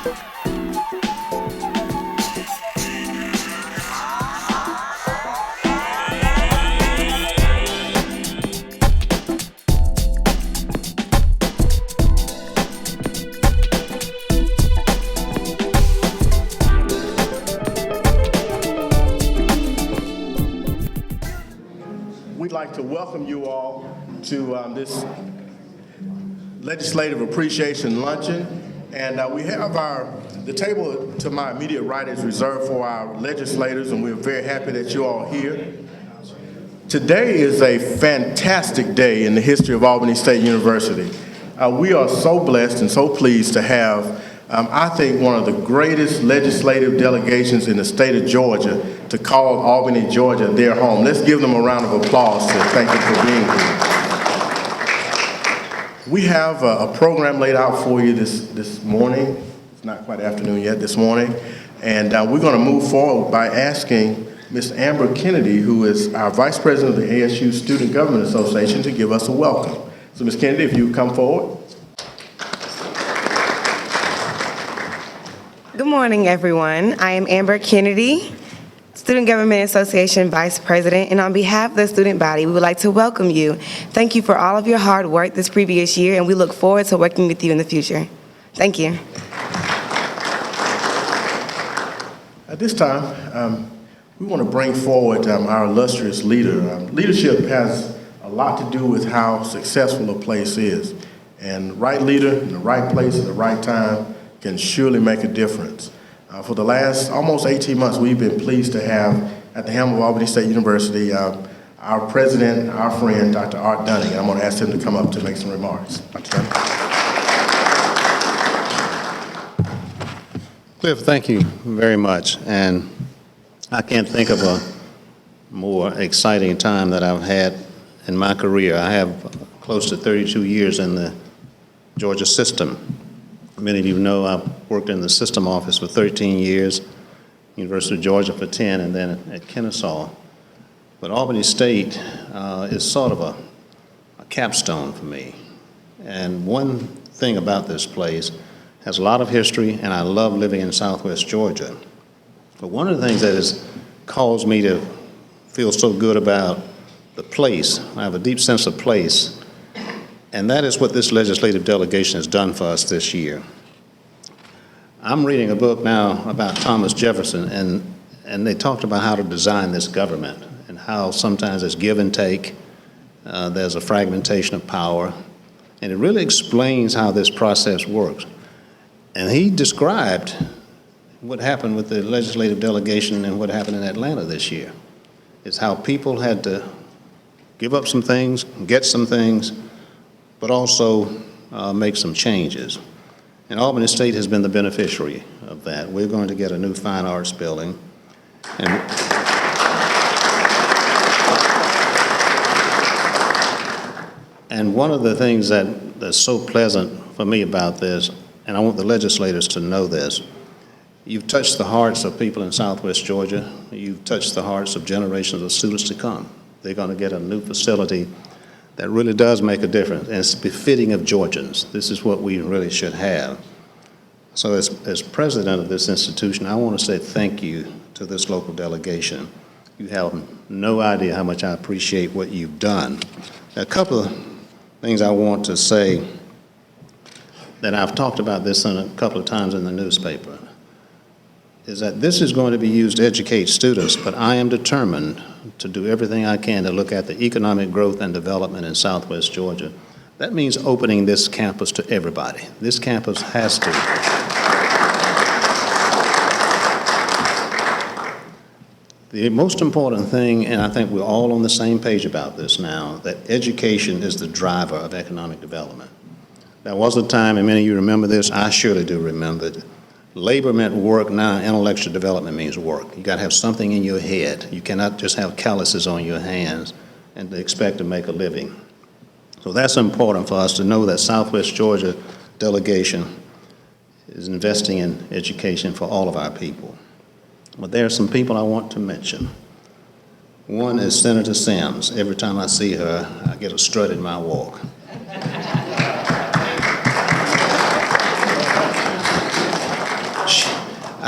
We'd like to welcome you all to this Legislative Appreciation Luncheon. And we have the table to my immediate right is reserved for our legislators, and we're very happy that you're all here. Today is a fantastic day in the history of Albany State University. We are so blessed and so pleased to have, I think, one of the greatest legislative delegations in the state of Georgia to call Albany, Georgia their home. Let's give them a round of applause to thank them for being here. We have a program laid out for you this morning. It's not quite afternoon yet, this morning. And we're going to move forward by asking Ms. Amber Kennedy, who is our Vice President of the ASU Student Government Association, to give us a welcome. So Ms. Kennedy, if you would come forward. Good morning, everyone. I am Amber Kennedy, Student Government Association Vice President, and on behalf of the student body, we would like to welcome you. Thank you for all of your hard work this previous year, and we look forward to working with you in the future. Thank you. At this time, we want to bring forward our illustrious leader. Leadership has a lot to do with how successful a place is, and right leader in the right place at the right time can surely make a difference. For the last almost 18 months, we've been pleased to have at the helm of Albany State University our president, our friend, Dr. Art Dunning. I'm going to ask him to come up to make some remarks. Dr. Dunning. Cliff, thank you very much. And I can't think of a more exciting time that I've had in my career. I have close to 32 years in the Georgia system. Many of you know I've worked in the system office for 13 years, University of Georgia for 10, and then at Kennesaw. But Albany State is sort of a capstone for me. And one thing about this place has a lot of history, and I love living in Southwest Georgia. But one of the things that has caused me to feel so good about the place, I have a deep sense of place, and that is what this legislative delegation has done for us this year. I'm reading a book now about Thomas Jefferson, and they talked about how to design this government and how sometimes there's give and take, there's a fragmentation of power, and it really explains how this process works. And he described what happened with the legislative delegation and what happened in Atlanta this year. It's how people had to give up some things, get some things, but also make some changes. And Albany State has been the beneficiary of that. We're going to get a new fine arts building. And one of the things that's so pleasant for me about this, and I want the legislators to know this, you've touched the hearts of people in Southwest Georgia. You've touched the hearts of generations of students to come. They're going to get a new facility that really does make a difference, and it's befitting of Georgians. This is what we really should have. So as president of this institution, I want to say thank you to this local delegation. You have no idea how much I appreciate what you've done. A couple of things I want to say that I've talked about this a couple of times in the newspaper, is that this is going to be used to educate students, but I am determined to do everything I can to look at the economic growth and development in Southwest Georgia. That means opening this campus to everybody. This campus has to. The most important thing, and I think we're all on the same page about this now, that education is the driver of economic development. There was a time, and many of you remember this, I surely do remember it. Labor meant work, now intellectual development means work. You gotta have something in your head. You cannot just have calluses on your hands and expect to make a living. So that's important for us to know that Southwest Georgia delegation is investing in education for all of our people. But there are some people I want to mention. One is Senator Sims. Every time I see her, I get a strut in my walk.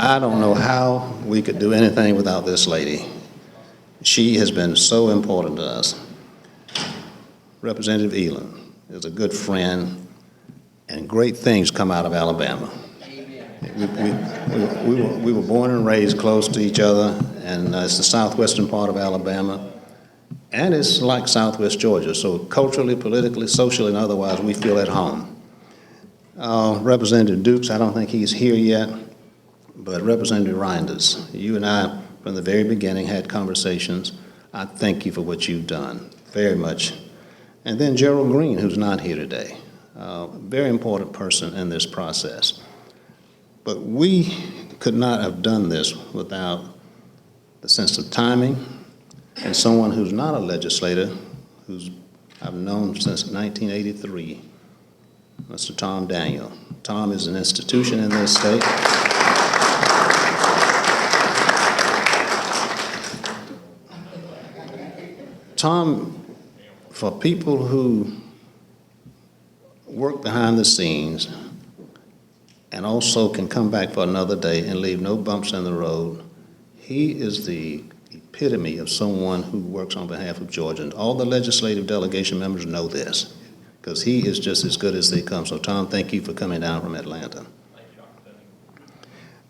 I don't know how we could do anything without this lady. She has been so important to us. Representative Elam is a good friend, and great things come out of Alabama. We were born and raised close to each other, and it's the southwestern part of Alabama, and it's like southwest Georgia. So culturally, politically, socially, and otherwise, we feel at home. Representative Dukes, I don't think he's here yet, but Representative Reinders, you and I, from the very beginning, had conversations. I thank you for what you've done, very much. And then Gerald Green, who's not here today, a very important person in this process. But we could not have done this without the sense of timing and someone who's not a legislator, who's I've known since 1983, Mr. Tom Daniel. Tom is an institution in this state. Tom, for people who work behind the scenes and also can come back for another day and leave no bumps in the road, he is the epitome of someone who works on behalf of Georgia. And all the legislative delegation members know this, because he is just as good as they come. So Tom, thank you for coming down from Atlanta.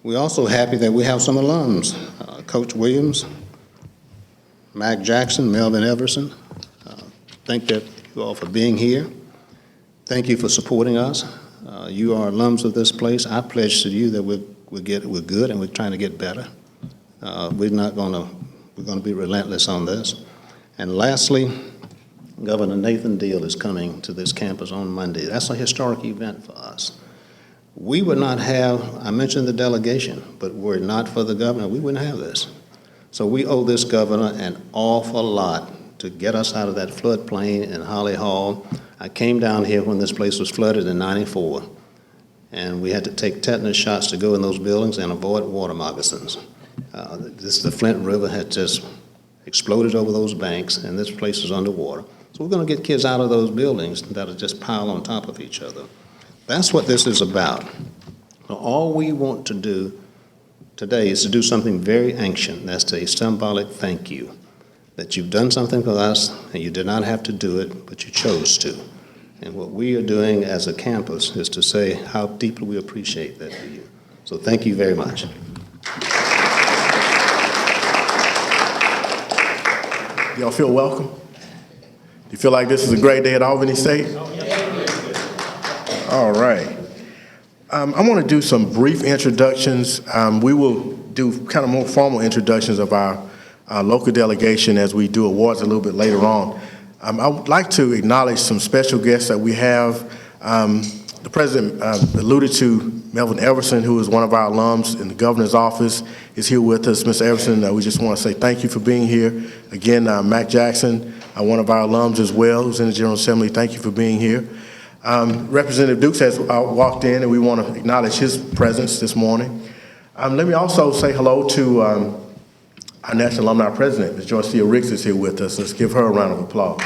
We're also happy that we have some alums, Coach Williams, Mac Jackson, Melvin Everson. Thank you all for being here. Thank you for supporting us. You are alums of this place. I pledge to you that we're good and we're trying to get better. We're going to be relentless on this. And lastly, Governor Nathan Deal is coming to this campus on Monday. That's a historic event for us. We would not have, I mentioned the delegation, but were it not for the governor, we wouldn't have this. So we owe this governor an awful lot to get us out of that floodplain in Holly Hall. I came down here when this place was flooded in '94, and we had to take tetanus shots to go in those buildings and avoid water moccasins. The Flint River had just exploded over those banks, and this place was underwater. So we're going to get kids out of those buildings that are just piled on top of each other. That's what this is about. So all we want to do today is to do something very ancient. That's a symbolic thank you, that you've done something for us and you did not have to do it, but you chose to. And what we are doing as a campus is to say how deeply we appreciate that for you. So thank you very much. Y'all feel welcome? Do you feel like this is a great day at Albany State? All right. I want to do some brief introductions. We will do kind of more formal introductions of our local delegation as we do awards a little bit later on. I would like to acknowledge some special guests that we have. The president alluded to Melvin Everson, who is one of our alums in the governor's office, is here with us. Mr. Everson, we just want to say thank you for being here. Again, Mac Jackson, one of our alums as well, who's in the General Assembly, thank you for being here. Representative Dukes has walked in, and we want to acknowledge his presence this morning. Let me also say hello to our National Alumni President, Ms. Joycia Ricks is here with us. Let's give her a round of applause.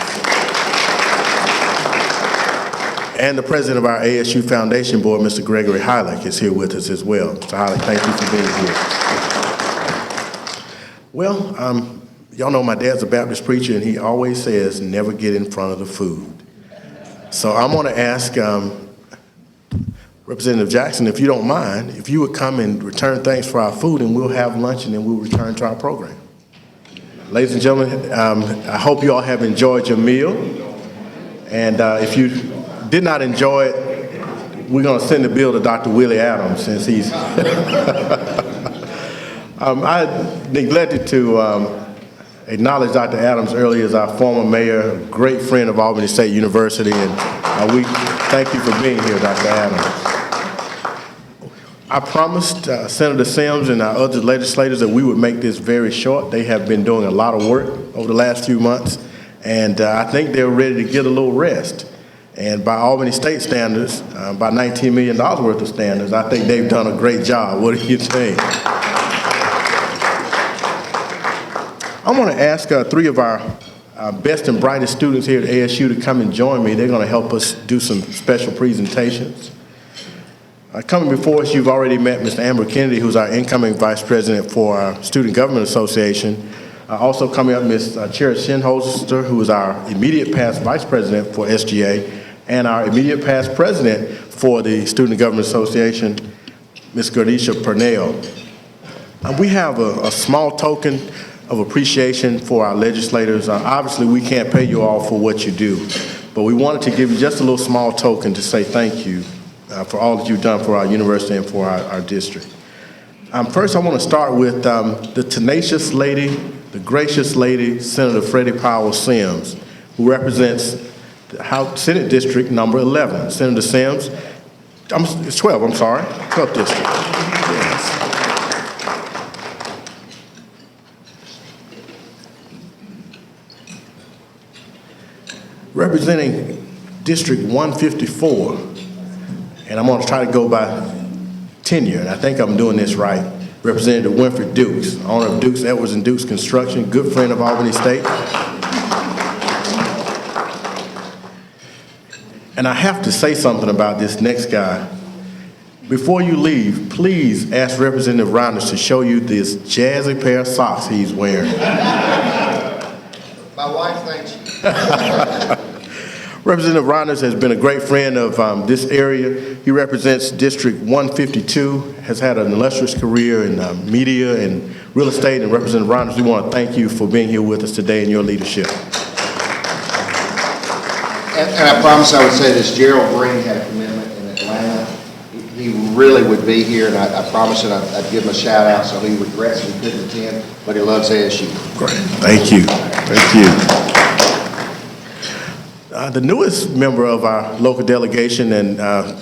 And the president of our ASU Foundation Board, Mr. Gregory Heilich, is here with us as well. Mr. Heilich, thank you for being here. Well, y'all know my dad's a Baptist preacher, and he always says, never get in front of the food. So I'm going to ask Representative Jackson, if you don't mind, if you would come and return thanks for our food, and we'll have lunch, and then we'll return to our program. Ladies and gentlemen, I hope you all have enjoyed your meal. And if you did not enjoy it, we're going to send the bill to Dr. Willie Adams, since he's... I neglected to acknowledge Dr. Adams earlier as our former mayor, a great friend of Albany State University, and we thank you for being here, Dr. Adams. I promised Senator Sims and our other legislators that we would make this very short. They have been doing a lot of work over the last few months, and I think they're ready to get a little rest. And by Albany State standards, by $19 million worth of standards, I think they've done a great job. What do you think? I want to ask three of our best and brightest students here at ASU to come and join me. They're going to help us do some special presentations. Coming before us, you've already met Mr. Amber Kennedy, who's our incoming Vice President for our Student Government Association. Also coming up, Ms. Cherry Shinholster, who is our immediate past Vice President for SGA, and our immediate past President for the Student Government Association, Ms. Gardisha Purnell. We have a small token of appreciation for our legislators. Obviously, we can't pay you all for what you do, but we wanted to give you just a little small token to say thank you for all that you've done for our university and for our district. First, I want to start with the tenacious lady, the gracious lady, Senator Freddie Powell Sims, who represents the House Senate District number 11. Senator Sims, it's 12, I'm sorry, 12th District. Yes. Representing District 154, and I'm going to try to go by tenure, and I think I'm doing this right. Representative Winfred Dukes, owner of Dukes, Edwards, and Dukes Construction, good friend of Albany State. And I have to say something about this next guy. Before you leave, please ask Representative Reynolds to show you this jazzy pair of socks he's wearing. My wife thanks you. Representative Reynolds has been a great friend of this area. He represents District 152, has had an illustrious career in media and real estate. And Representative Reynolds, we want to thank you for being here with us today and your leadership. And I promise I would say this, Gerald Green had a commitment in Atlanta. He really would be here, and I promised that I'd give him a shout out, so he regrets he couldn't attend, but he loves ASU. Great, thank you, thank you. The newest member of our local delegation, and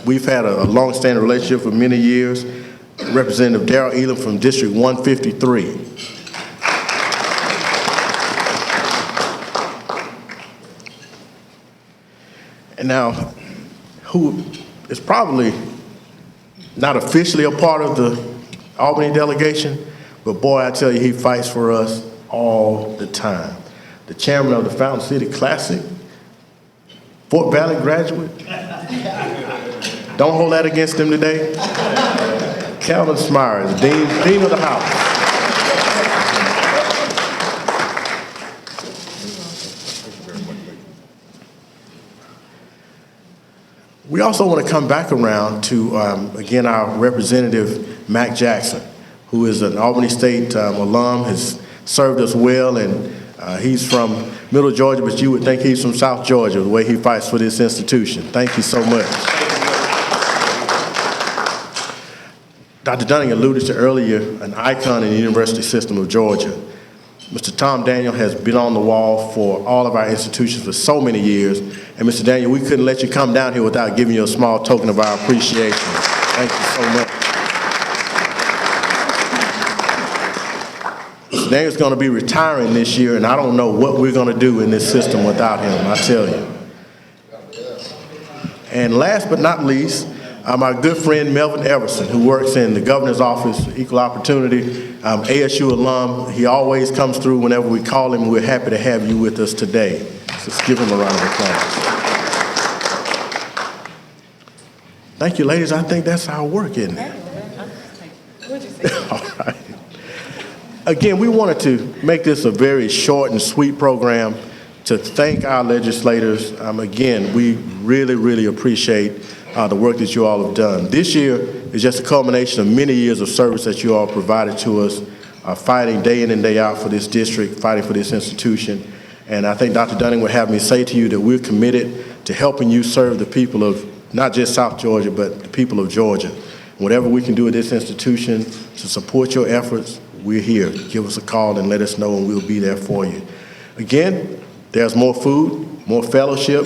we've had a long-standing relationship for many years, Representative Darrell Elam from District 153. And now, who is probably not officially a part of the Albany delegation, but boy, I tell you, he fights for us all the time. The chairman of the Fountain City Classic, Fort Valley graduate. Don't hold that against him today. Calvin Smyers, Dean of the House. We also want to come back around to, again, our representative, Mac Jackson, who is an Albany State alum, has served us well, and he's from Middle Georgia, but you would think he's from South Georgia, the way he fights for this institution. Thank you so much. Dr. Dunning alluded to earlier an icon in the university system of Georgia. Mr. Tom Daniel has been on the wall for all of our institutions for so many years. And Mr. Daniel, we couldn't let you come down here without giving you a small token of our appreciation. Thank you so much. Mr. Daniel's going to be retiring this year, and I don't know what we're going to do in this system without him, I tell you. And last but not least, my good friend Melvin Everson, who works in the governor's office, equal opportunity, ASU alum. He always comes through whenever we call him. We're happy to have you with us today. So let's give him a round of applause. Thank you, ladies. I think that's our work, isn't it? All right. Again, we wanted to make this a very short and sweet program to thank our legislators. Again, we really, really appreciate the work that you all have done. This year is just a culmination of many years of service that you all provided to us, fighting day in and day out for this district, fighting for this institution. And I think Dr. Dunning would have me say to you that we're committed to helping you serve the people of not just South Georgia, but the people of Georgia. Whatever we can do at this institution to support your efforts, we're here. Give us a call and let us know, and we'll be there for you. Again, there's more food, more fellowship.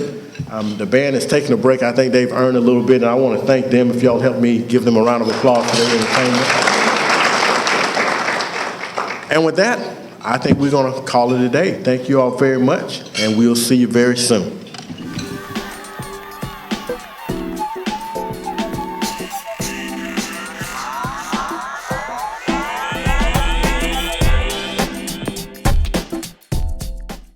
The band is taking a break. I think they've earned a little bit, and I want to thank them. If y'all help me give them a round of applause for their entertainment. And with that, I think we're going to call it a day. Thank you all very much, and we'll see you very soon.